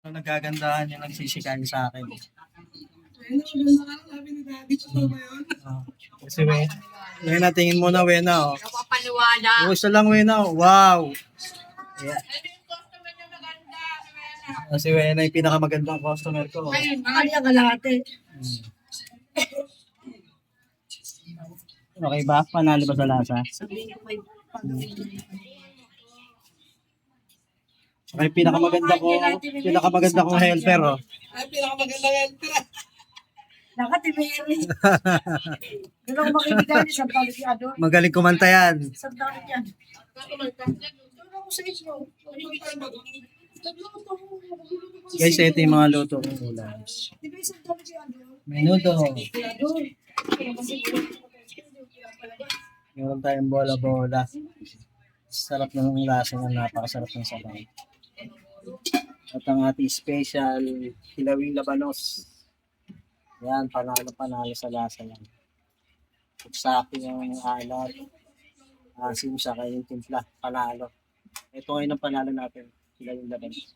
So, nagagandahan yung nagsisikain sa akin. Kasi Wena, tingin mo na Wena. Oh. Gusto lang Wena. Oh. Wow! Yeah. Kasi Wena yung pinakamagandang customer ko. Kaya kalate. Okay ba? Panalo ba sa lasa? Saka yung pinakamaganda kong helper, oh. Ay, pinakamagandang helper. Nakatibiri. Doon ako makikita niya sa tawag si Adon. Magaling kumanta yan. Sa tawag yan. Doon ako sa inyo. Guys, ito yung mga luto kong ulam. Di ba isang tawag si Adon? Menudo. Adon. Meron tayong bola-bola. Sarap ng lasa ng napakasarap ng sabaw. At ang ating special Hilawing Labanos. Yan, panalo sa lasa lang. Sakto yung alat. Asim siya kayo yung timpla. Panalo. Ito ngayon ang panalo natin. Hilawing Labanos.